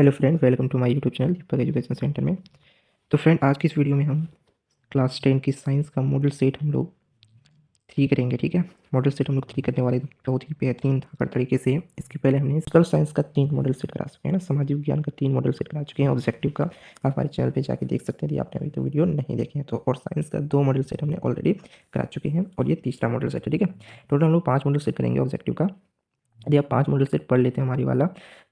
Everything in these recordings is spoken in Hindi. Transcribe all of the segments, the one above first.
Hello friend, welcome to my YouTube channel Deepak education centre में। तो फ्रेंड, आज की इस वीडियो में हम क्लास 10 की साइंस का मॉडल सेट हम लोग 3 करेंगे। ठीक है, मॉडल सेट हम लोग 3 करने वाले, बहुत ही बेहतरीन धाकड़ तरीके से। इसके पहले हमने फिजिकल साइंस का 3 मॉडल सेट करा चुके हैं ना, सामाजिक विज्ञान का 3 मॉडल सेट करा चुके हैं। ऑब्जेक्टिव का आप हमारे चैनल पर जाके देख सकते हैं यदि आपने अभी तो वीडियो नहीं देखे हैं तो। और साइंस का 2 मॉडल सेट हमने ऑलरेडी करा चुके हैं और ये तीसरा मॉडल सेट है। ठीक है, टोटल हम लोग 5 मॉडल सेट करेंगे ऑब्जेक्टिव का। यदि आप 5 मॉडल सेट पढ़ लेते हैं हमारी वाला,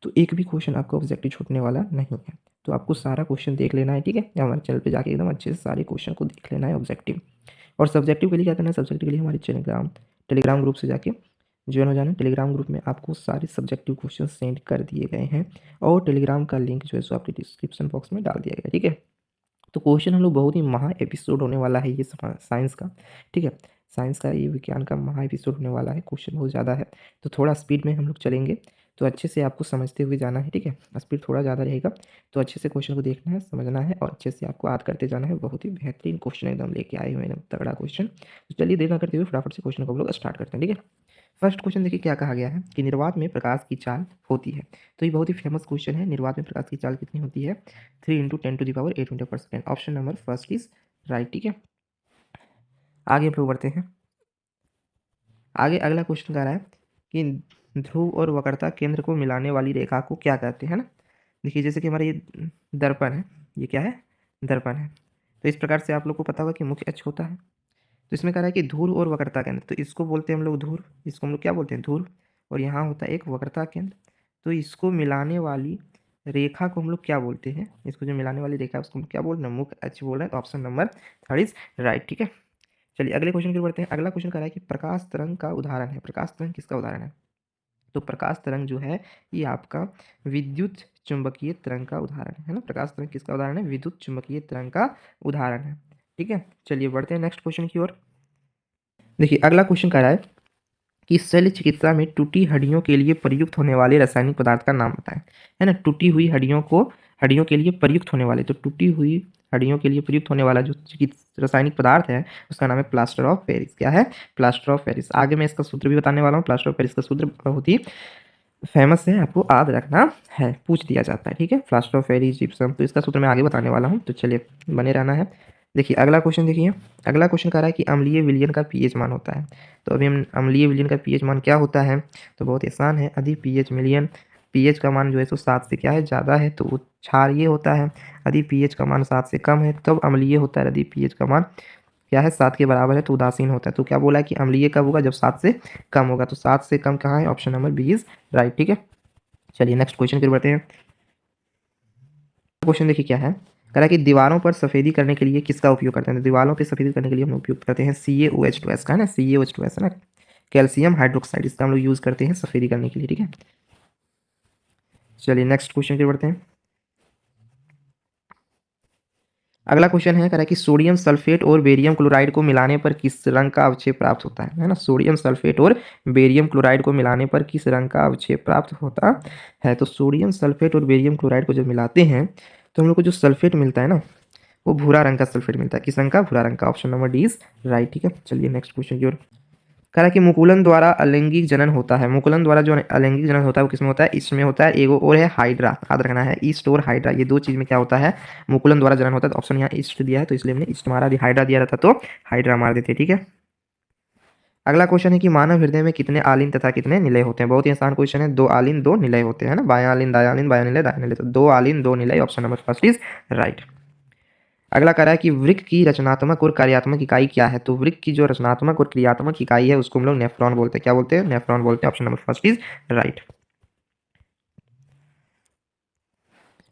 तो एक भी क्वेश्चन आपका ऑब्जेक्टिव छूटने वाला नहीं है। तो आपको सारा क्वेश्चन देख लेना है। ठीक है, या हमारे चैनल पे जाके एकदम अच्छे से सारे क्वेश्चन को देख लेना है ऑब्जेक्टिव। और सब्जेक्टिव के लिए क्या करना है, सब्जेक्टिव के लिए हमारे टेलीग्राम ग्रुप से जाके ज्वाइन हो जाना। टेलीग्राम ग्रुप में आपको सारे सब्जेक्टिव क्वेश्चन सेंड कर दिए गए हैं और टेलीग्राम का लिंक जो है सो आपके डिस्क्रिप्शन बॉक्स में डाल दिया गया है। ठीक है, तो क्वेश्चन हम लोग बहुत ही महा एपिसोड होने वाला है ये साइंस का। ठीक है, साइंस का ये विज्ञान का महा एपिसोड होने वाला है। क्वेश्चन बहुत ज़्यादा है तो थोड़ा स्पीड में हम लोग चलेंगे, तो अच्छे से आपको समझते हुए जाना है। ठीक है, स्पीड थोड़ा ज़्यादा रहेगा तो अच्छे से क्वेश्चन को देखना है, समझना है और अच्छे से आपको याद करते जाना है। बहुत ही बेहतरीन क्वेश्चन एकदम लेके आए हुए हैं, तगड़ा क्वेश्चन। तो चलिए देर ना करते हुए फटाफट से क्वेश्चन को हम लोग स्टार्ट करते हैं। ठीक है, फर्स्ट क्वेश्चन देखिए क्या कहा गया है कि निर्वात में प्रकाश की चाल होती है। तो ये बहुत ही फेमस क्वेश्चन है। निर्वात में प्रकाश की चाल कितनी होती है? 3 × 10⁸ मीटर पर second. Option number first is right. ठीक है, आगे हम लोग बढ़ते हैं। आगे अगला क्वेश्चन कह रहा है कि ध्रुव और वक्रता केंद्र को मिलाने वाली रेखा को क्या कहते हैं ना। देखिए जैसे कि हमारा ये दर्पण है, ये क्या है? दर्पण है। तो इस प्रकार से आप लोग को पता होगा कि मुख्य अक्ष होता है। तो इसमें कह रहा है कि ध्रुव और वक्रता केंद्र, तो इसको बोलते हैं हम लोग ध्रुव, इसको हम लोग क्या बोलते हैं? ध्रुव। और यहाँ होता है एक वक्रता केंद्र। तो इसको मिलाने वाली रेखा को हम लोग क्या बोलते हैं? इसको जो मिलाने वाली रेखा है उसको हम क्या बोल रहे हैं? मुख्य अक्ष बोल रहे हैं। तो option number third is right. ठीक है, चलिए अगले क्वेश्चन की ओर बढ़ते हैं। अगला क्वेश्चन कह रहा है कि प्रकाश तरंग का उदाहरण है। प्रकाश तरंग किसका उदाहरण है? तो प्रकाश तरंग जो है ये आपका विद्युत चुंबकीय तरंग का उदाहरण है ना। प्रकाश तरंग किसका उदाहरण है? विद्युत चुंबकीय तरंग का उदाहरण है। ठीक है, चलिए बढ़ते हैं नेक्स्ट क्वेश्चन की ओर। देखिए अगला क्वेश्चन कह रहा है कि शल्य चिकित्सा में टूटी हड्डियों के लिए प्रयुक्त होने वाले रासायनिक पदार्थ का नाम बताएं। है ना, टूटी हुई हड्डियों के लिए प्रयुक्त होने वाले, तो टूटी हुई हड्डियों के लिए प्रयुक्त होने वाला जो रासायनिक पदार्थ है उसका नाम है प्लास्टर ऑफ पेरिस। क्या है? Plaster of Paris. आगे मैं इसका सूत्र भी बताने वाला हूँ। प्लास्टर ऑफ पेरिस का सूत्र बहुत ही फेमस है, आपको याद रखना है, पूछ दिया जाता है। ठीक है, प्लास्टर ऑफ पेरिस, जिप्सम, तो इसका सूत्र मैं आगे बताने वाला हूँ, तो चलिए बने रहना है। देखिए अगला क्वेश्चन देखिए। अगला क्वेश्चन कह रहा है कि अम्लीय विलयन का पीएच मान होता है। तो अभी हम अम्लीय विलयन का पीएच मान क्या होता है? तो बहुत आसान है, अधिक पीएच मिलियन। पीएच का मान जो है सो 7 से क्या है? ज़्यादा है तो वो क्षारीय होता है। यदि पीएच का मान 7 से कम है तब अम्लीय होता है। यदि पीएच का मान क्या है? 7 के बराबर है तो उदासीन होता है। तो क्या बोला है कि अम्लीय कब होगा? जब 7 से कम होगा। तो 7 से कम कहाँ है? Option number B is right. ठीक है, चलिए नेक्स्ट क्वेश्चन की ओर बढ़ते हैं। क्वेश्चन देखिए क्या है, कह रहा है कि दीवारों पर सफेदी करने के लिए किसका उपयोग करते हैं? तो दीवारों पर सफेदी करने के लिए हम उपयोग करते हैं CaOH2S का, है ना, CaOH2S है ना, कैल्शियम हाइड्रोक्साइड, इसका हम लोग यूज करते हैं सफेदी करने के लिए। ठीक है, चलिए नेक्स्ट क्वेश्चन की ओर बढ़ते हैं। अगला क्वेश्चन है, कह रहा है कि सोडियम सल्फेट और बेरियम क्लोराइड को मिलाने पर किस रंग का अवक्षेप प्राप्त होता है? ना, सोडियम सल्फेट और बेरियम क्लोराइड को मिलाने पर किस रंग का अवक्षेप प्राप्त होता है? तो सोडियम सल्फेट और बेरियम क्लोराइड को जब मिलाते हैं तो हम लोग को जो सल्फेट मिलता है ना, वो भूरा रंग का सल्फेट मिलता है। किस रंग का? भूरा रंग का। Option number D is right. ठीक है, चलिए नेक्स्ट क्वेश्चन की ओर। कह रहा है कि मुकुलन द्वारा अलैंगिक जनन होता है। मुकुलन द्वारा जो अलैंगिक जनन होता है वो किसमें होता है? ईस्ट में होता है। एगो और है हाइड्रा, याद रखना है, ईस्ट और हाइड्रा, ये दो चीज में क्या होता है? मुकुलन द्वारा जनन होता है। तो ऑप्शन यहाँ ईस्ट दिया है तो इसलिए हमने ईस्ट मारा। यदि हाइड्रा दिया रहता तो हाइड्रा मार देते। ठीक है, अगला क्वेश्चन है कि मानव हृदय में कितने आलिन तथा कितने निलय होते हैं? बहुत ही आसान क्वेश्चन है। 2 आलिन 2 निलय होते हैं ना, बायां आलिन दायां आलिन बायां निलय दायां निलय, तो 2 आलिन 2 निलय। Option number first is right. अगला कह रहा है कि वृक्क की रचनात्मक और कार्यात्मक इकाई क्या है? तो वृक्क की जो रचनात्मक और क्रियात्मक इकाई है उसको हम लोग नेफ्रॉन बोलते हैं। क्या बोलते हैं? नेफ्रॉन बोलते हैं। Option number first is right.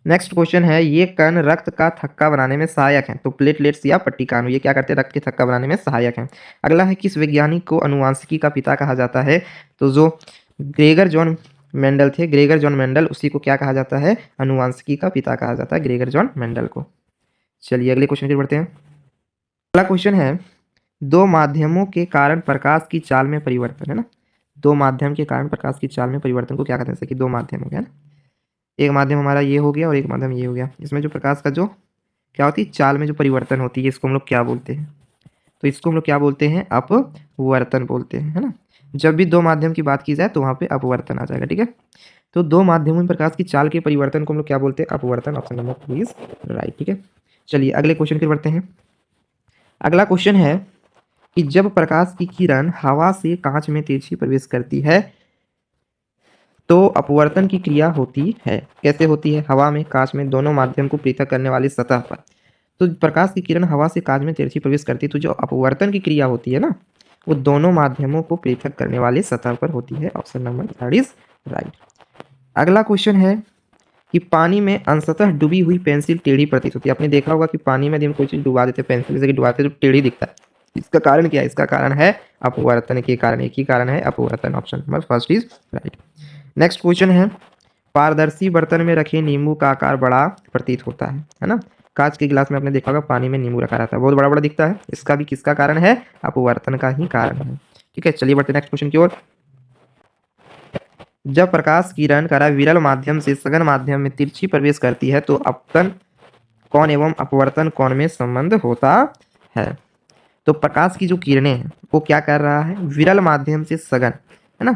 Next question है, ये कण रक्त का थक्का बनाने में सहायक हैं। तो प्लेटलेट्स या पट्टिका अणु ये क्या करते हैं? रक्त के थक्का बनाने में सहायक हैं। अगला है, किस वैज्ञानिक को अनुवांशिकी का पिता कहा जाता है? तो जो ग्रेगर जॉन मेंडल थे, ग्रेगर जॉन मेंडल, उसी को क्या कहा जाता है? अनुवांशिकी का पिता कहा जाता है, ग्रेगर जॉन मेंडल को। चलिए अगले क्वेश्चन की ओर बढ़ते हैं। अगला क्वेश्चन है, दो माध्यमों के कारण प्रकाश की चाल में परिवर्तन, है ना, दो माध्यम के कारण प्रकाश की चाल में परिवर्तन को क्या कहते हैं? जैसे कि दो माध्यम हो गया ना, एक माध्यम हमारा ये हो गया और एक माध्यम ये हो गया, इसमें जो प्रकाश का जो क्या होती है, चाल में जो परिवर्तन होती है, इसको हम लोग क्या बोलते हैं? तो इसको हम लोग क्या बोलते हैं? अपवर्तन बोलते हैं, है ना। जब भी दो माध्यम की बात की जाए तो वहाँ पे अपवर्तन आ जाएगा। ठीक है, तो दो माध्यमों में प्रकाश की चाल के परिवर्तन को हम लोग क्या बोलते हैं? अपवर्तन। Option number 2 is right. ठीक है, चलिए अगले क्वेश्चन की बढ़ते हैं। अगला क्वेश्चन है कि जब प्रकाश की किरण हवा से कांच में तिरछी प्रवेश करती है तो अपवर्तन की क्रिया होती है। कैसे होती है? हवा में, कांच में, दोनों माध्यम को पृथक करने वाली सतह पर। तो प्रकाश की किरण हवा से कांच में तिरछी प्रवेश करती है तो जो अपवर्तन की क्रिया होती है ना, वो दोनों माध्यमों को पृथक करने वाली सतह पर होती है। Option number 3 is right. अगला क्वेश्चन है कि पानी में अंशतः डूबी हुई पेंसिल टेढ़ी प्रतीत होती है। आपने देखा होगा कि पानी में हम कोई चीज डुबा देते हैं, पेंसिल जैसे कि डुबाते हैं तो टेढ़ी दिखता है। इसका कारण क्या है? इसका कारण है अपवर्तन के कारण। एक ही कारण है, अपवर्तन। Option number first is right. Next question है, पारदर्शी बर्तन में रखे नींबू का आकार बड़ा प्रतीत होता है ना। कांच के गिलास में आपने देखा होगा पानी में नींबू रखा रहता है, बहुत बड़ा बड़ा दिखता है। इसका भी किसका कारण है? अपवर्तन का ही कारण है। ठीक है, चलिए बढ़ते नेक्स्ट क्वेश्चन की ओर। जब प्रकाश किरण करा विरल माध्यम से सघन माध्यम में तिरछी प्रवेश करती है तो अपतन कोण एवं अपवर्तन कोण में संबंध होता है। तो प्रकाश की जो किरणें हैं वो क्या कर रहा है? विरल माध्यम से सघन, है ना।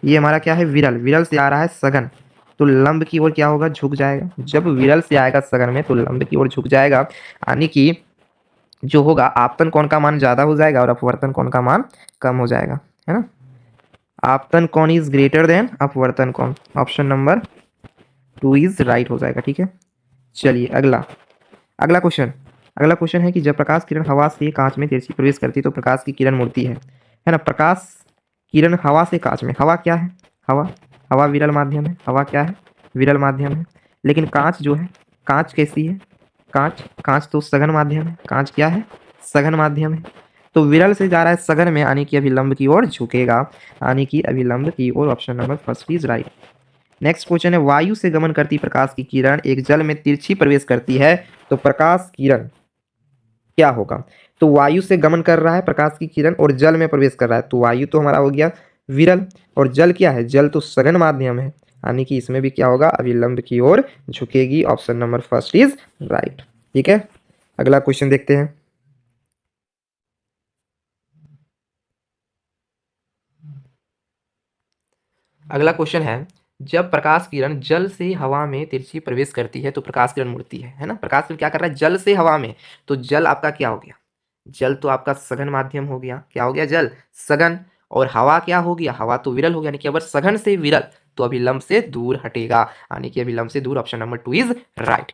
ये हमारा क्या है? विरल। विरल से आ रहा है सघन, तो लंब की ओर क्या होगा? झुक जाएगा। जब विरल से आएगा सघन में तो लंब की ओर झुक जाएगा, यानी कि जो होगा आपतन कोण का मान ज्यादा हो जाएगा और अपवर्तन कोण का मान कम हो जाएगा, है ना। आपतन कोण इज ग्रेटर देन अपवर्तन कोण। ऑप्शन नंबर 2 इज राइट हो जाएगा। ठीक है, चलिए अगला क्वेश्चन है कि जब प्रकाश किरण हवा से कांच में तिरछी प्रवेश करती है तो प्रकाश की किरण मुड़ती है ना। प्रकाश किरण हवा से कांच में, हवा क्या है? हवा विरल माध्यम है। हवा क्या है? विरल माध्यम है। लेकिन कांच जो है, कांच कैसी है? कांच तो सघन माध्यम है। कांच क्या है? सघन माध्यम है। तो विरल से जा रहा है सघन में, यानी कि अभिलंब की ओर झुकेगा, यानी कि अभिलंब की ओर। Option number first is right. Next question है, वायु से गमन करती प्रकाश की किरण एक जल में तिरछी प्रवेश करती है तो प्रकाश किरण क्या होगा? तो वायु से गमन कर रहा है प्रकाश की किरण और जल में प्रवेश कर रहा है, तो वायु तो हमारा हो गया विरल, और जल क्या है? जल तो सघन माध्यम है, यानी कि इसमें भी क्या होगा? अभिलंब की ओर झुकेगी। Option number first is right. ठीक है, अगला क्वेश्चन देखते हैं। अगला क्वेश्चन है, जब प्रकाश किरण जल से हवा में तिरछी प्रवेश करती है तो प्रकाश किरण मुड़ती है ना। प्रकाश किरण क्या कर रहा है? जल से हवा में, तो जल आपका क्या हो गया? जल तो आपका सघन माध्यम हो गया। क्या हो गया? जल सघन। और हवा क्या हो गया? हवा तो विरल हो गया, यानी कि अगर सघन से विरल तो अभिलंब से दूर हटेगा, यानी कि अभिलंब से दूर। Option number 2 is right.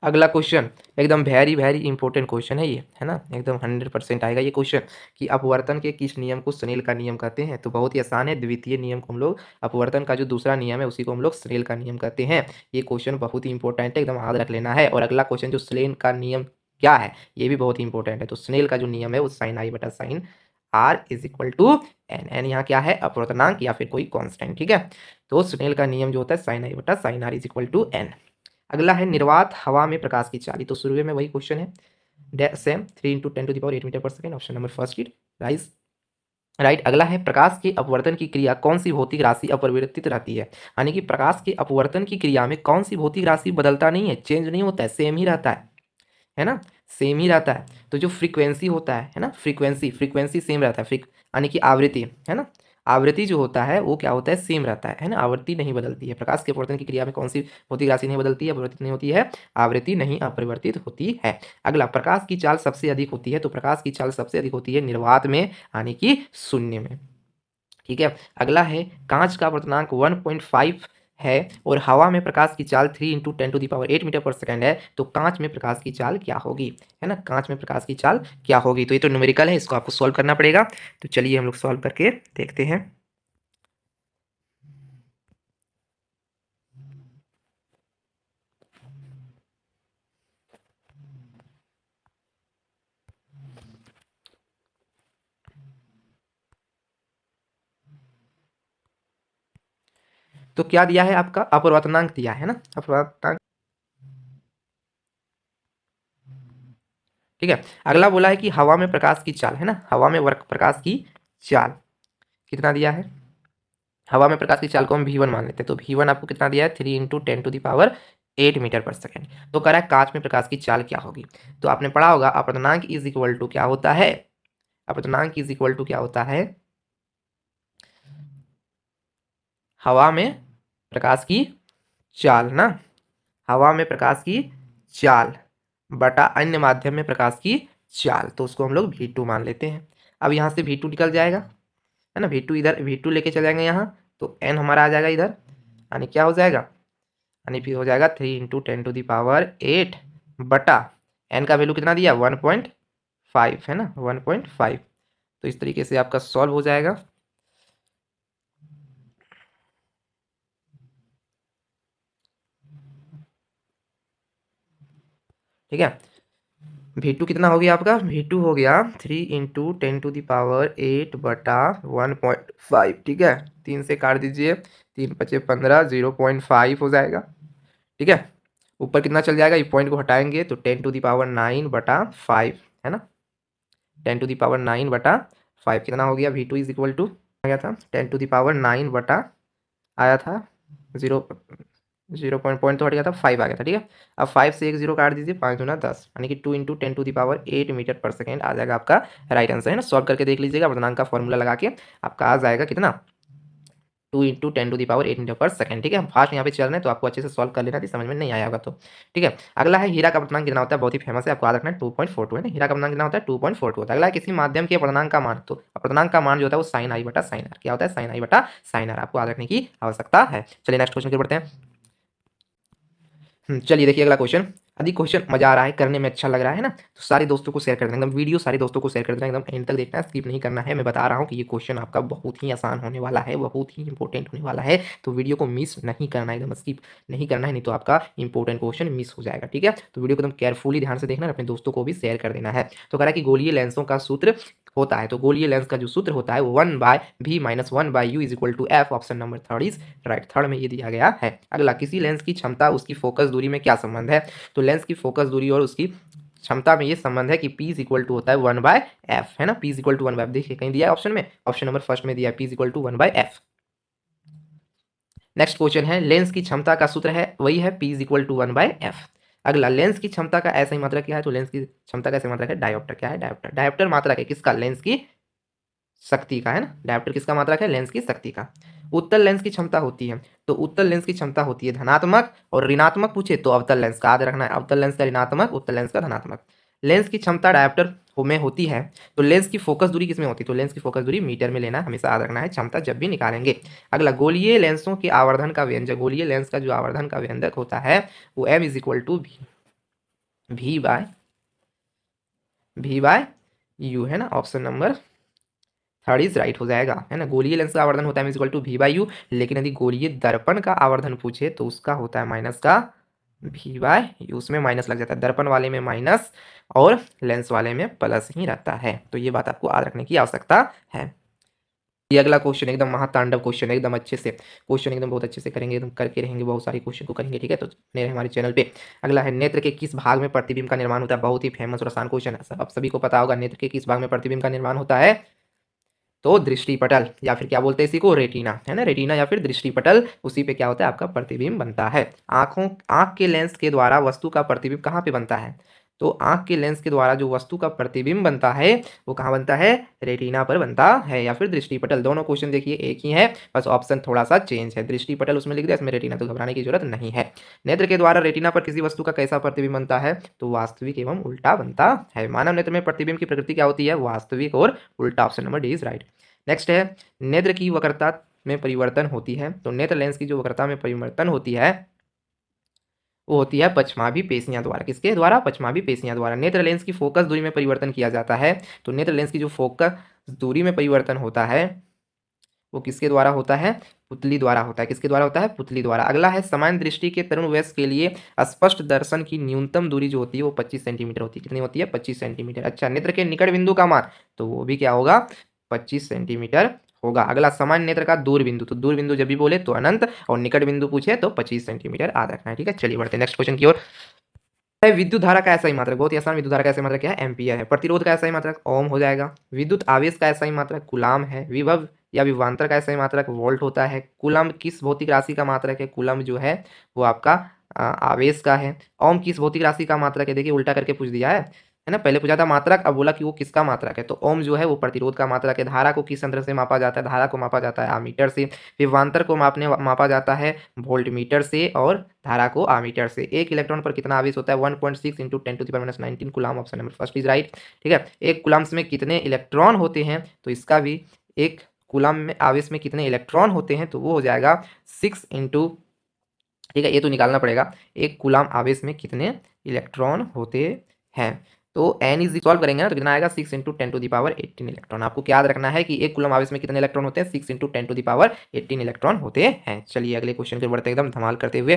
अगला क्वेश्चन एकदम वेरी वेरी इंपॉर्टेंट क्वेश्चन है ये, है ना। एकदम 100% आएगा ये क्वेश्चन कि अपवर्तन के किस नियम को स्नेल का नियम कहते हैं। तो बहुत ही आसान है, द्वितीय नियम को हम लोग, अपवर्तन का जो दूसरा नियम है उसी को हम लोग स्नेल का नियम कहते हैं। ये क्वेश्चन बहुत ही इंपॉर्टेंट है, एकदम याद रख लेना है। और अगला क्वेश्चन जो स्नेल का नियम क्या है ये भी बहुत ही इंपॉर्टेंट है। तो स्नेल का जो नियम है वो साइन आई बटा sine r is equal to n. N यहाँ क्या है? अपवर्तनांक या फिर कोई कॉन्स्टेंट। ठीक है, तो स्नेल का नियम जो होता है साइन आई बटा sine r is equal to n. अगला है निर्वात हवा में प्रकाश की चाली। तो शुरू में वही क्वेश्चन है, सेम 3 इंटू 10⁸ मीटर पर second. Option number first it rise right. अगला है प्रकाश के अपवर्तन की क्रिया कौन सी भौतिक राशि अपरिवर्तित रहती है। यानी कि प्रकाश के अपवर्तन की क्रिया में कौन सी भौतिक राशि बदलता नहीं है, चेंज नहीं होता है, सेम ही रहता है ना। सेम ही रहता है। तो जो फ्रीक्वेंसी होता है ना, फ्रीक्वेंसी सेम रहता है, यानी कि आवृत्ति, है ना। आवृत्ति जो होता है वो क्या होता है? सेम रहता है ना। आवृत्ति नहीं बदलती है। प्रकाश के अपवर्तन की क्रिया में कौन सी भौतिक राशि नहीं बदलती है, अपरिवर्तित नहीं होती है? आवृत्ति नहीं अपरिवर्तित होती है। अगला, प्रकाश की चाल सबसे अधिक होती है। तो प्रकाश की चाल सबसे अधिक होती है निर्वात में, यानी कि शून्य में। ठीक है, अगला है कांच का अपवर्तनांक 1.5 है और हवा में प्रकाश की चाल 3 इंटू 10⁸ मीटर पर सेकेंड है। तो कांच में प्रकाश की चाल क्या होगी, है ना। कांच में प्रकाश की चाल क्या होगी? तो ये तो न्यूमेरिकल है, इसको आपको सॉल्व करना पड़ेगा। तो चलिए हम लोग सॉल्व करके देखते हैं। तो क्या दिया है आपका? अपवर्तनांक दिया है ना, अपवर्तनांक। ठीक है, अगला बोला है कि हवा में प्रकाश की चाल, है ना। हवा में प्रकाश की चाल कितना दिया है? हवा में प्रकाश की चाल को हम v1 मान लेते हैं। तो v1 आपको कितना दिया है? 3 इंटू 10⁸ मीटर पर सेकेंड। तो कह रहा है कांच में प्रकाश की चाल क्या होगी। तो आपने पढ़ा होगा अपवर्तनांक इज इक्वल टू क्या होता है? अपवर्तनांक इज इक्वल टू क्या होता है? हवा में प्रकाश की चाल ना, हवा में प्रकाश की चाल बटा अन्य माध्यम में प्रकाश की चाल, तो उसको हम लोग v2 मान लेते हैं। अब यहाँ से v2 निकल जाएगा, है ना, v2 इधर, v2 लेके चले जाएंगे यहाँ, तो n हमारा आ जाएगा इधर, यानी क्या हो जाएगा, यानी फिर हो जाएगा 3 इंटू 10⁸ बटा n का वैल्यू कितना दिया 1.5, है ना, 1.5। तो इस तरीके से आपका सॉल्व हो जाएगा। ठीक है, v2 कितना हो गया आपका, v2 हो गया 3 इंटू 10⁸ बटा 1.5। ठीक है, 3 से काट दीजिए, 3 पचे 15, 0.5 हो जाएगा। ठीक है, ऊपर कितना चल जाएगा, ये पॉइंट को हटाएंगे तो 10⁹ बटा 5, है ना, 10⁹ बटा 5 कितना हो गया, v2 इज इक्वल टू आ गया था 10⁹ बटा आया था 0 पॉइंट तो हट गया था, 5 आ गया था। ठीक है, अब 5 से एक 0 काट दीजिए, 5 दूना 10, यानी कि 2 इंटू 10⁸ मीटर पर सेकेंड आ जाएगा आपका राइट आंसर, है ना। सॉल्व करके देख लीजिएगा, वर्तनांक का फॉर्मूला लगा के आपका आ जाएगा कितना, 2 इंटू 10⁸ मीटर पर सेकेंड। ठीक है, हम फास्ट यहाँ पे चल रहे हैं तो आपको अच्छे से सॉल्व कर लेना थी, समझ में नहीं आया होगा तो। ठीक है, अगला है हीरा का अपवर्तनांक कितना होता है, बहुत ही फेमस है, आपको याद रखना है 2.42, है ना, हीरा का अपवर्तनांक कितना होता है 2.42 होता है। अगला है किसी माध्यम के अपवर्तनांक का मान, तो अपवर्तनांक का मान जो होता है वो साइन आई बटा साइन आर, क्या होता है साइन आई बटा साइन आर, आपको याद रखने की आवश्यकता है। चलिए नेक्स्ट क्वेश्चन की बढ़ते हैं। चलिए देखिए अगला क्वेश्चन, अधिक क्वेश्चन मजा आ रहा है, करने में अच्छा लग रहा है ना, तो सारे दोस्तों को शेयर कर देना, एकदम वीडियो सारे दोस्तों को शेयर कर देना, एकदम एंड तक देखना है, स्किप नहीं करना है। मैं बता रहा हूँ कि ये क्वेश्चन आपका बहुत ही आसान होने वाला है, बहुत ही इंपॉर्टेंट होने वाला है, तो वीडियो को मिस नहीं करना है, एकदम स्किप नहीं करना है, नहीं तो आपका इंपॉर्टेंट क्वेश्चन मिस हो जाएगा। ठीक है, तो वीडियो को एकदम केयरफुली ध्यान से देखना, अपने दोस्तों को भी शेयर कर देना है। तो कह रहा है कि गोलीय लेंसों का सूत्र होता है, तो गोलीय लेंस का जो सूत्र होता है वो 1/v-1/u is equal to f, option number third is right, third में ये दिया गया है। अगला, किसी लेंस की क्षमता उसकी फोकस दूरी में क्या संबंध है, तो लेंस की फोकस दूरी और उसकी क्षमता में ये संबंध है कि P इज इक्वल टू होता है 1/f, है ना, P is equal to 1/f, देखिए कहीं दिया है ऑप्शन में, ऑप्शन नंबर फर्स्ट में दिया है P is equal to 1/f। Next question है, लेंस की क्षमता का सूत्र है वही है P is equal to 1/f। अगला, लेंस की क्षमता का ऐसा ही मात्रक क्या है, तो लेंस की क्षमता का ऐसा मात्रक है डायोप्टर, क्या है डायोप्टर, डायोप्टर मात्रक है किसका, लेंस की शक्ति का, है ना, डायोप्टर किसका मात्रक है, लेंस की शक्ति का। उत्तल लेंस की क्षमता होती है, तो उत्तल लेंस की क्षमता होती है धनात्मक, और ऋणात्मक पूछे तो अवतल लेंस का, याद रखना है, अवतल लेंस का ऋणात्मक, उत्तल लेंस का धनात्मक। लेंस की क्षमता डायोप्टर में होती है, तो लेंस की फोकस दूरी किसमें होती है, तो लेंस की फोकस दूरी मीटर में लेना हमेशा याद रखना है, क्षमता जब भी निकालेंगे। अगला, गोलीय लेंसों के आवर्धन का व्यंजक, गोलीय लेंस का जो आवर्धन का व्यंजक होता है वो m is equal to v by u, है ना, option number third is right हो जाएगा, है ना। गोलीय लेंस का आवर्धन होता है इक्वल टू v/u, लेकिन यदि गोलीय दर्पण का आवर्धन पूछे तो उसका होता है माइनस का v/u, उसमें माइनस लग जाता है, दर्पण वाले में माइनस और लेंस वाले में प्लस ही रहता है, तो ये बात आपको याद रखने की आवश्यकता है। ये अगला क्वेश्चन एकदम महातांडव क्वेश्चन है, एकदम अच्छे से क्वेश्चन एकदम बहुत अच्छे से करेंगे, एकदम करके रहेंगे, बहुत सारे क्वेश्चन को करेंगे। ठीक है, तो बने रहे हमारे चैनल पे। अगला है, नेत्र के किस भाग में प्रतिबिंब का निर्माण होता है, बहुत ही फेमस और आसान क्वेश्चन है, अब सभी को पता होगा, नेत्र के किस भाग में प्रतिबिंब का निर्माण होता है, तो दृष्टिपटल, या फिर क्या बोलते हैं इसी को, रेटिना, है ना, रेटिना या फिर दृष्टिपटल, उसी पे क्या होता है आपका प्रतिबिंब बनता है। आंख के लेंस के द्वारा वस्तु का प्रतिबिंब कहाँ पे बनता है, तो आंख के लेंस के द्वारा जो वस्तु का प्रतिबिंब बनता है वो कहाँ बनता है, रेटिना पर बनता है, या फिर दृष्टिपटल, दोनों क्वेश्चन देखिए एक ही है, बस ऑप्शन थोड़ा सा चेंज है, दृष्टिपटल उसमें लिख दिया, इसमें रेटिना, तो घबराने की जरूरत नहीं है। नेत्र के द्वारा रेटिना पर किसी वस्तु का कैसा प्रतिबिंब बनता है, तो वास्तविक एवं उल्टा बनता है। मानव नेत्र में प्रतिबिंब की प्रकृति क्या होती है, वास्तविक और उल्टा, option number D is right. Next है, नेत्र की वक्रता में परिवर्तन होती है, तो नेत्र लेंस की जो वक्रता में परिवर्तन होती है वो होती है पश्चाभि पेशियां द्वारा, किसके द्वारा, पश्चाभि पेशियां द्वारा। नेत्र लेंस की फोकस दूरी में परिवर्तन किया जाता है, तो नेत्र लेंस की जो फोकस दूरी में परिवर्तन होता है वो किसके द्वारा होता है, पुतली द्वारा होता है, किसके द्वारा होता है, पुतली द्वारा। अगला है, सामान्य दृष्टि के तरुण वयस्क के लिए स्पष्ट दर्शन की न्यूनतम दूरी जो होती है वो 25 सेंटीमीटर होती है, कितनी होती है, 25 सेंटीमीटर। अच्छा, नेत्र के निकट बिंदु का मान, तो वो भी क्या होगा, 25 सेंटीमीटर होगा। अगला, सामान्य नेत्र का दूर बिंदु, तो दूर बिंदु जब भी बोले तो अनंत, और निकट बिंदु पूछे तो 25 सेंटीमीटर याद रखना है। ठीक है, चलिए बढ़ते हैं नेक्स्ट क्वेश्चन की ओर। विद्युत धारा का ऐसा ही मात्रक, बहुत ही आसान, विद्युत धारा का ऐसा ही मात्रक क्या है, एम्पियर है। प्रतिरोध का ऐसा ही मात्रक ओम हो जाएगा। विद्युत आवेश का ऐसा ही मात्रक कूलाम है। विभव या विभवांतर का ऐसा ही मात्रक वोल्ट होता है। कूलम्ब किस भौतिक राशि का मात्रक है, कूलम्ब जो है वो आपका आवेश का है। ओम किस भौतिक राशि का मात्रक है, देखिए उल्टा करके पूछ दिया है, है ना। पहले पूछा था मात्रक, अब बोला कि वो किसका मात्रक है, तो ओम जो है वो प्रतिरोध का मात्रक है। धारा को किस यंत्र से मापा जाता है, धारा को मापा जाता है आमीटर से। विभवांतर को मापा जाता है वोल्टमीटर से, और धारा को आमीटर से। एक इलेक्ट्रॉन पर कितना आवेश होता है, 1.6 into 10⁻⁹ coulomb. Option number first is right. ठीक है, एक कूलाम्स में कितने इलेक्ट्रॉन होते हैं, तो इसका भी एक कूलाम में आवेश में कितने इलेक्ट्रॉन होते हैं, तो वो हो जाएगा 6 इंटू, ठीक है, ये तो निकालना पड़ेगा, एक कूलाम आवेश में कितने इलेक्ट्रॉन होते हैं। तो एन इज सॉल्व करेंगे ना, तो कितना आएगा 6 इंटू 10⁻18 इलेक्ट्रॉन। आपको क्या याद रखना है कि एक कूलम आवेश में कितने इलेक्ट्रॉन होते हैं, 6 इंटू 10⁻18 इलेक्ट्रॉन होते हैं। चलिए अगले क्वेश्चन की बढ़ते एकदम धमाल करते हुए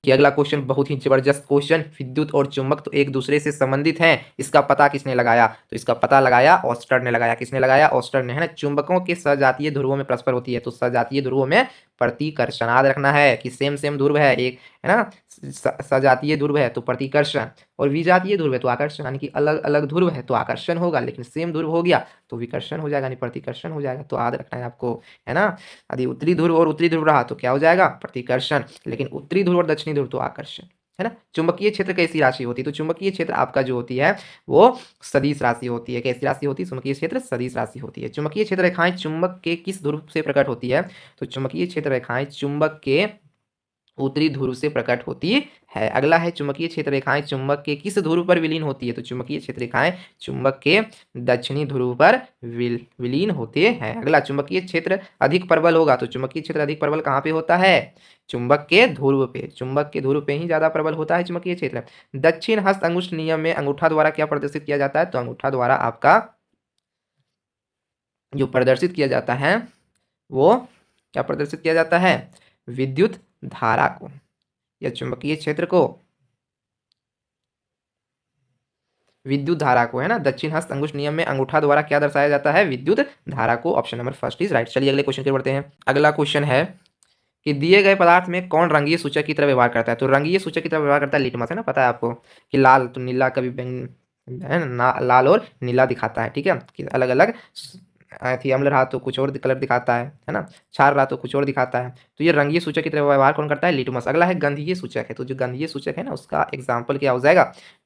कि अगला क्वेश्चन बहुत ही जबरदस्त क्वेश्चन। विद्युत और चुंबक तो एक दूसरे से संबंधित हैं, इसका पता किसने लगाया, तो इसका पता लगाया ऑस्टर ने लगाया। किसने लगाया, ऑस्टर ने, है ना। चुंबकों के सजातीय ध्रुवों में परस्पर होती है, तो सजातीय ध्रुवों में प्रतिकर्षण। याद रखना है कि सेम सेम ध्रुव है, एक है ना, सजातीय ध्रुव है तो प्रतिकर्षण, और विजातीय ध्रुव है तो आकर्षण, यानी कि अलग अलग ध्रुव है तो आकर्षण होगा, लेकिन सेम ध्रुव हो गया तो विकर्षण हो जाएगा, यानी प्रतिकर्षण हो जाएगा। तो याद रखना है आपको, है ना। यदि उत्तरी ध्रुव और उत्तरी ध्रुव रहा तो क्या हो जाएगा, प्रतिकर्षण, लेकिन उत्तरी ध्रुव और दक्षिणी ध्रुव तो आकर्षण, है ना। चुंबकीय क्षेत्र कैसी राशि होती है, तो चुंबकीय क्षेत्र आपका जो होती है वो सदिश राशि होती है। कैसी राशि होती है, चुंबकीय क्षेत्र सदिश राशि होती है। चुंबकीय क्षेत्र रेखाएं चुंबक के किस ध्रुव से प्रकट होती है, तो चुंबकीय क्षेत्र रेखाएं चुंबक के उत्तरी ध्रुव से प्रकट होती है। अगला है चुंबकीय क्षेत्र रेखाएं चुंबक के किस ध्रुव पर विलीन होती है, तो चुंबकीय क्षेत्र रेखाएं चुंबक के दक्षिणी ध्रुव पर विलीन होते हैं। अगला, चुंबकीय क्षेत्र अधिक प्रबल होगा, तो चुंबकीय क्षेत्र अधिक प्रबल कहाँ पे होता है, चुंबक के ध्रुव पे, चुंबक के ध्रुव पे ही ज्यादा प्रबल होता है चुंबकीय क्षेत्र। दक्षिण हस्त अंगुष्ठ नियम में अंगूठा द्वारा क्या प्रदर्शित किया जाता है, तो अंगूठा द्वारा आपका जो प्रदर्शित किया जाता है वो क्या प्रदर्शित किया जाता है, विद्युत धारा को या चुंबकीय क्षेत्र को, विद्युत धारा को, है ना। दक्षिण हस्त अंगुष्ठ नियम में अंगूठा द्वारा क्या दर्शाया जाता है, विद्युत धारा को। Option number first is right. चलिए अगले क्वेश्चन की बढ़ते हैं। अगला क्वेश्चन है कि दिए गए पदार्थ में कौन रंगीय सूचक की तरह व्यवहार करता है, तो रंगीय सूचक की तरह व्यवहार करता है लिटमस, है ना। पता है आपको कि लाल तो नीला कभी है ना, लाल और नीला दिखाता है, ठीक है, कि अलग अलग थी। अम्ल रहा तो कुछ और कलर दिखाता है ना। क्षार रहा तो कुछ और दिखाता है। तो ये रंगीय सूचक की तरह व्यवहार कौन करता है, लिटमस। अगला है गंधीय सूचक है, तो जो गंधीय सूचक है ना उसका एग्जाम्पल क्या हो जाएगा,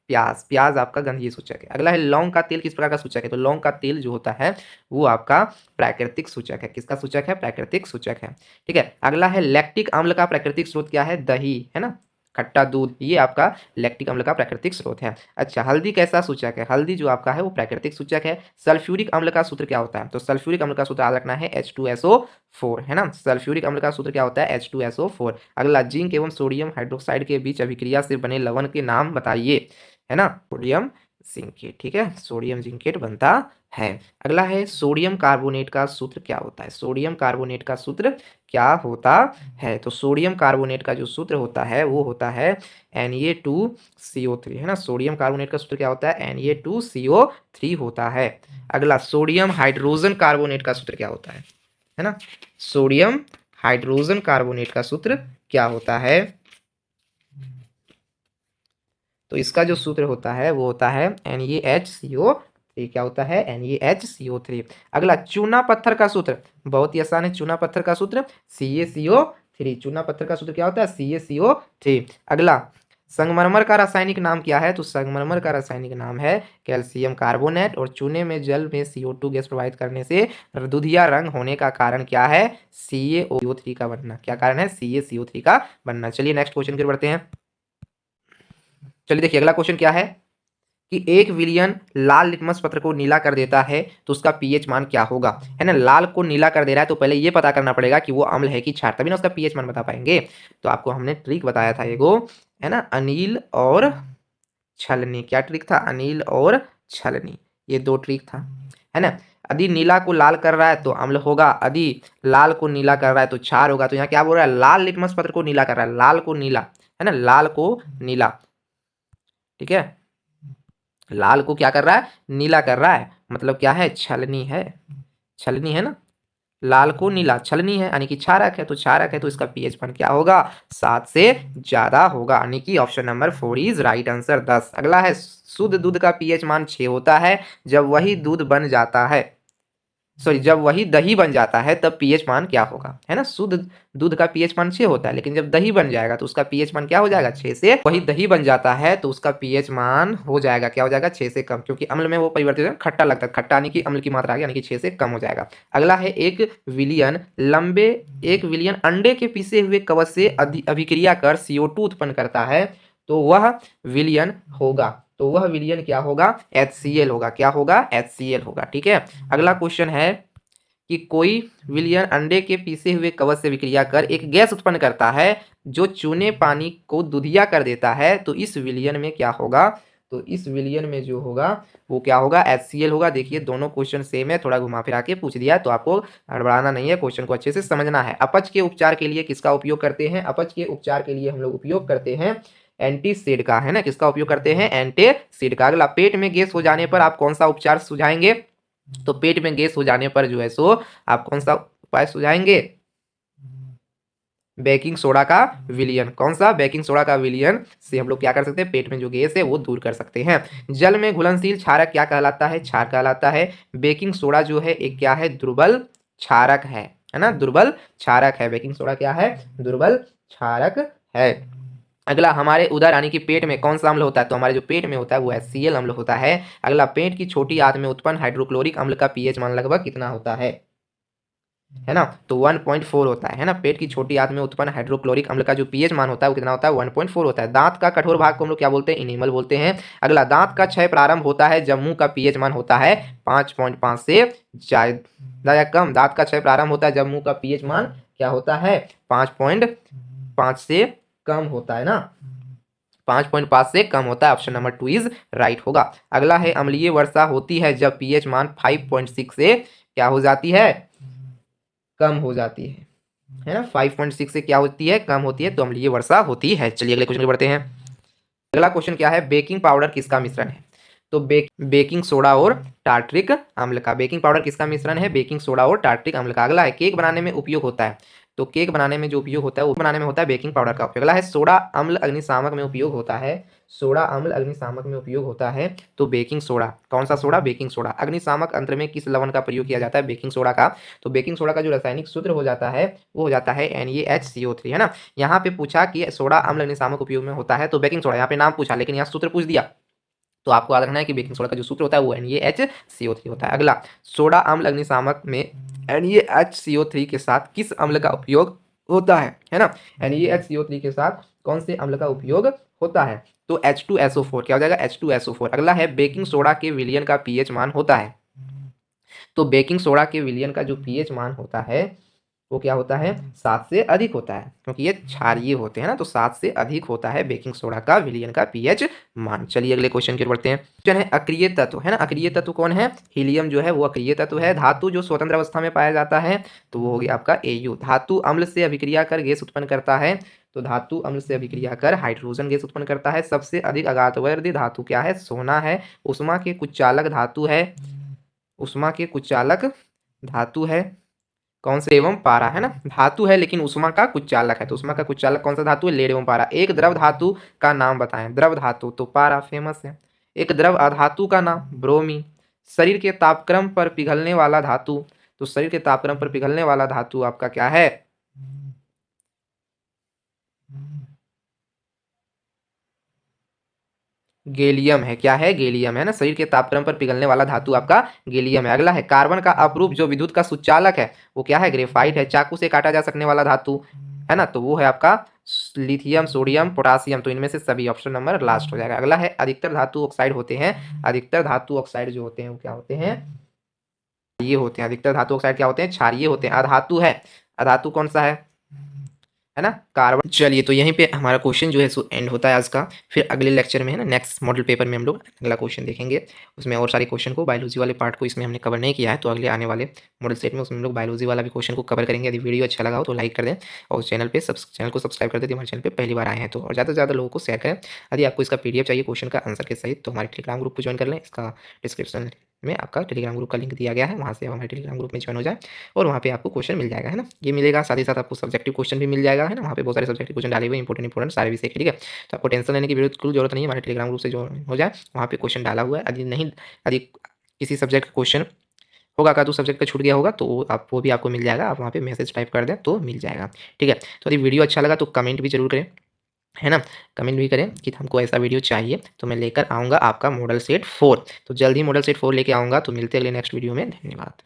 प्याज। प्याज आपका गंधीय सूचक है। अगला है लौंग का तेल किस प्रकार का सूचक है, तो लौंग का तेल जो होता है वो आपका प्राकृतिक सूचक है। किसका सूचक है, प्राकृतिक सूचक है, ठीक है। अगला है लैक्टिक अम्ल का प्राकृतिक स्रोत क्या है, दही, है ना, खट्टा दूध, ये आपका लैक्टिक अम्ल का प्राकृतिक स्रोत है। अच्छा, हल्दी कैसा सूचक है, हल्दी जो आपका है वो प्राकृतिक सूचक है। सल्फ्यूरिक अम्ल का सूत्र क्या होता है, तो सल्फ्यूरिक अम्ल का सूत्र याद रखना है H2SO4, है ना। सल्फ्यूरिक अम्ल का सूत्र क्या होता है, H2SO4। अगला, जिंक एवं सोडियम हाइड्रोक्साइड के बीच अभिक्रिया से बने लवण के नाम बताइए, है ना। सोडियम जिंकेट, ठीक है, सोडियम जिंकेट बनता है। अगला है सोडियम कार्बोनेट का सूत्र क्या होता है, सोडियम कार्बोनेट का सूत्र क्या होता है, तो सोडियम कार्बोनेट का जो सूत्र होता है वो होता है Na2CO3, है ना। सोडियम कार्बोनेट का सूत्र क्या होता है, Na2CO3 होता है। अगला, सोडियम हाइड्रोजन कार्बोनेट का सूत्र क्या होता है ना। सोडियम हाइड्रोजन कार्बोनेट का सूत्र क्या होता है, तो इसका जो सूत्र होता है वो होता है NaHCO3। क्या होता है, NaHCO3। अगला, चूना पत्थर का सूत्र, बहुत ही आसान है। चूना पत्थर का सूत्र CaCO3। चूना पत्थर का सूत्र क्या होता है, CaCO3। अगला, संगमरमर का रासायनिक नाम क्या है, तो संगमरमर का रासायनिक नाम है कैल्शियम कार्बोनेट। और चूने में जल में CO2 गैस प्रवाहित करने से दुधिया रंग होने का कारण क्या है, CaCO3 का बनना। क्या कारण है, CaCO3 का बनना। चलिए नेक्स्ट क्वेश्चन की बढ़ते हैं। चलिए देखिए अगला क्वेश्चन क्या है कि 1 विलियन लाल लिटमस पत्र को नीला कर देता है तो उसका पीएच मान क्या होगा, है ना। लाल को नीला कर दे रहा है तो पहले ये पता करना पड़ेगा कि वो अम्ल है कि क्षार, तभी ना उसका पीएच मान बता पाएंगे। तो आपको हमने ट्रिक बताया था एगो, है ना, अनिल और छलनी। क्या ट्रिक था, अनिल और छलनी, ये दो ट्रिक था, है ना। यदि नीला को लाल कर रहा है तो अम्ल होगा, यदि लाल को नीला कर रहा है तो क्षार होगा। तो यहाँ क्या बोल रहा है, लाल लिटमस पत्र को नीला कर रहा है, लाल को नीला, है ना, लाल को नीला, ठीक है, लाल को क्या कर रहा है, नीला कर रहा है, मतलब क्या है, छलनी है, छलनी है ना। लाल को नीला, छलनी है यानी कि क्षारक है, तो क्षारक है तो इसका पीएच मान क्या होगा, 7 से ज्यादा होगा, यानी कि option number 4 is right answer 10। अगला है शुद्ध दूध का पीएच मान 6 होता है जब वही दूध बन जाता है। सॉरी जब वही दही बन जाता है तब पीएच मान क्या होगा, है ना। शुद्ध दूध का पीएच मान 6 होता है, लेकिन जब दही बन जाएगा तो उसका पीएच मान क्या हो जाएगा, 6 से। वही दही बन जाता है तो उसका पीएच मान हो जाएगा, क्या हो जाएगा, 6 से कम, क्योंकि अम्ल में वो परिवर्तित है, खट्टा लगता है, खट्टा यानी कि अम्ल की मात्रा यानी कि 6 से कम हो जाएगा। अगला है 1 विलियन अंडे के पीसे हुए कवच से अभिक्रिया कर CO2 उत्पन्न करता है, तो वह विलियन होगा, तो वह विलियन क्या होगा, HCl होगा, क्या होगा, HCl होगा, ठीक है। अगला क्वेश्चन है कि कोई विलियन अंडे के पीसे हुए कवच से विक्रिया कर एक गैस उत्पन्न करता है जो चूने पानी को दुधिया कर देता है, तो इस विलियन में क्या होगा, तो इस विलियन में जो होगा वो क्या होगा, HCl होगा। देखिए दोनों क्वेश्चन सेम है, थोड़ा घुमा फिरा के पूछ दिया, तो आपको हड़बड़ाना नहीं है, क्वेश्चन को अच्छे से समझना है। अपच के उपचार के लिए किसका उपयोग करते हैं, अपच के उपचार के लिए हम लोग उपयोग करते हैं एंटीसिड का, है ना, किसका उपयोग करते हैं, एंटीसिड का। अगला, पेट में गैस हो जाने पर आप कौन सा उपचार सुझाएंगे, तो पेट में गैस हो जाने पर जो है सो आप कौन सा उपाय सुझाएंगे, बेकिंग सोडा का विलयन। कौन सा, बेकिंग सोडा का विलयन से हम लोग क्या कर सकते हैं, पेट में जो गैस है वो दूर कर सकते हैं। जल में घुलनशील क्षारक क्या कहलाता है, क्षार कहलाता है। बेकिंग सोडा जो है एक क्या है, दुर्बल क्षारक है ना, दुर्बल क्षारक है। बेकिंग सोडा क्या है, दुर्बल क्षारक है। अगला, हमारे उदर यानी कि पेट में कौन सा अम्ल होता है, तो हमारे जो पेट में होता है वो HCl अम्ल होता है। अगला, पेट की छोटी आंत में उत्पन्न हाइड्रोक्लोरिक अम्ल का पीएच मान लगभग कितना होता है ना, तो 1.4 होता है ना। पेट की छोटी आंत में उत्पन्न हाइड्रोक्लोरिक अम्ल का जो पीएच मान होता है वो कितना होता है, 1.4 होता है। दांत का कठोर भाग को हम लोग क्या बोलते हैं, इनेमल बोलते हैं। अगला, दांत का क्षय प्रारंभ होता है जब मुंह का पीएच मान होता है 5.5 से ज्यादा या कम। दांत का क्षय प्रारंभ होता है जब मुंह का पीएच मान क्या होता है, 5.5 से कम होता है ना, 5.5 से कम होता है। ऑप्शन नंबर 2 इज राइट होगा। अगला है, अम्लीय वर्षा होती है जब पीएच मान 5.6 से क्या हो जाती है, कम हो जाती है ना, 5.6 से क्या होती है, कम होती है, तो अम्लीय वर्षा होती है। चलिए अगले क्वेश्चन पे बढ़ते हैं। अगला क्वेश्चन क्या है, बेकिंग पाउडर किसका मिश्रण है, तो बेकिंग सोडा और टार्ट्रिक अम्ल का। बेकिंग पाउडर किसका मिश्रण है, बेकिंग सोडा और टार्ट्रिक अम्ल का। अगला है, केक बनाने में उपयोग होता है, तो केक बनाने में जो उपयोग होता है वो बनाने में होता है बेकिंग पाउडर का उपयोग। अगला है, सोडा अम्ल अग्निशामक में उपयोग होता है, सोडा अम्ल अग्निशामक में उपयोग होता है, तो बेकिंग सोडा। कौन सा सोडा, बेकिंग सोडा। अग्निशामक यंत्र में किस लवण का प्रयोग किया जाता है, बेकिंग सोडा का। तो बेकिंग सोडा का जो रासायनिक सूत्र हो जाता है वो हो जाता है NaHCO3, है ना। यहाँ पे पूछा कि सोडा अम्ल अग्निशामक उपयोग में होता है, तो बेकिंग सोडा, यहाँ पे नाम पूछा लेकिन यहाँ सूत्र पूछ दिया, तो आपको याद रखना है कि बेकिंग सोडा का जो सूत्र होता है वो NaHCO3 होता है। अगला, सोडा अम्ल अग्निशामक में NaHCO3 के साथ किस अम्ल का उपयोग होता है ना। NaHCO3 के साथ कौन से अम्ल का उपयोग होता है, तो H2SO4, क्या हो जाएगा, H2SO4। अगला है, बेकिंग सोडा के विलयन का पीएच मान होता है, तो बेकिंग सोडा के विलयन का जो पीएच मान होता है वो क्या होता है, 7 से अधिक होता है, क्योंकि ये क्षारीय होते हैं ना, तो 7 से अधिक होता है बेकिंग सोडा का विलयन का पीएच मान। चलिए अगले क्वेश्चन की ओर बढ़ते हैं। क्वेश्चन है, अक्रिय तत्व, है ना। अक्रिय तत्व कौन है, हीलियम जो है वो अक्रिय तत्व है। धातु जो स्वतंत्र अवस्था में पाया जाता है, तो वो हो गया आपका Au। धातु अम्ल से अभिक्रिया कर गैस उत्पन्न करता है, तो धातु अम्ल से अभिक्रिया कर हाइड्रोजन गैस उत्पन्न करता है। सबसे अधिक अगाधवर्धी धातु क्या है, सोना है। उष्मा के कुचालक धातु है, उष्मा के कुचालक धातु है कौन से, एवं पारा, है ना। धातु है लेकिन उष्मा का कुचालक है, तो उष्मा का कुचालक कौन सा धातु है, लेड एवं पारा। एक द्रव धातु का नाम बताएं, द्रव धातु, तो पारा फेमस है। एक द्रव अधातु का नाम, ब्रोमीन। शरीर के तापक्रम पर पिघलने वाला धातु, तो शरीर के तापक्रम पर पिघलने वाला धातु आपका क्या है, गैलियम है। क्या है, गैलियम है ना। शरीर के तापक्रम पर पिघलने वाला धातु आपका गैलियम है। अगला है, कार्बन का अपरूप जो विद्युत का सुचालक है वो क्या है, ग्रेफाइट है। चाकू से काटा जा सकने वाला धातु, है ना, तो वो है आपका लिथियम, सोडियम, पोटासियम, तो इनमें से सभी, ऑप्शन नंबर लास्ट हो जाएगा। अगला है, अधिकतर धातु ऑक्साइड होते हैं, अधिकतर धातु ऑक्साइड जो होते हैं वो क्या होते हैं, ये होते हैं। अधिकतर धातु ऑक्साइड क्या होते हैं, क्षारीय होते हैं। अधातु है, अधातु कौन सा है ना, कार्बन। चलिए तो यहीं पे हमारा क्वेश्चन जो है सो एंड होता है आज का। फिर अगले लेक्चर में, है ना, नेक्स्ट मॉडल पेपर में हम लोग अगला क्वेश्चन देखेंगे। उसमें और सारे क्वेश्चन को, बायोलॉजी वाले पार्ट को इसमें हमने कवर नहीं किया है, तो अगले आने वाले मॉडल सेट में उसमें हम लोग बायोलॉजी वाला भी क्वेश्चन को कवर करेंगे। यदि वीडियो अच्छा लगा हो तो लाइक कर दें, और चैनल को सब्सक्राइब कर दें हमारे चैनल पर पहली बार आए हैं तो, और ज़्यादा से ज़्यादा लोगों को शेयर करें। यदि आपको इसका PDF चाहिए क्वेश्चन का आंसर के सहित, तो हमारे टेलीग्राम ग्रुप को ज्वाइन कर लें। इसका डिस्क्रिप्शन में आपका टेलीग्राम ग्रुप का लिंक दिया गया है, वहाँ से आप हमारे टेलीग्राम ग्रुप में ज्वाइन हो जाए, और वहाँ पे आपको क्वेश्चन मिल जाएगा, है ना। ये मिलेगा, साथ ही साथ आपको सब्जेक्टिव क्वेश्चन भी मिल जाएगा, है ना। वहाँ पे बहुत सारे सब्जेक्टिव क्वेश्चन डाले हुए इंपॉर्टेंट सारे विषय के, ठीक है। तो आपको टेंशन लेने की बिल्कुल जरूरत नहीं है, हमारे टेलीग्राम ग्रुप से जो हो जाए, वहाँ पे क्वेश्चन डाला हुआ है। यदि नहीं, यदि किसी सब्जेक्ट का क्वेश्चन होगा का तो सब्जेक्ट का छूट गया होगा तो आप वो भी आपको मिल जाएगा, आप वहाँ पे मैसेज टाइप कर दें तो मिल जाएगा, ठीक है। तो यदि वीडियो अच्छा लगा तो कमेंट भी ज़रूर करें, है ना? कमेंट भी करें कि हमको ऐसा वीडियो चाहिए, तो मैं लेकर आऊँगा आपका मॉडल सेट 4। तो जल्द ही मॉडल सेट 4 लेके आऊँगा, तो मिलते हैं अगले नेक्स्ट वीडियो में। धन्यवाद।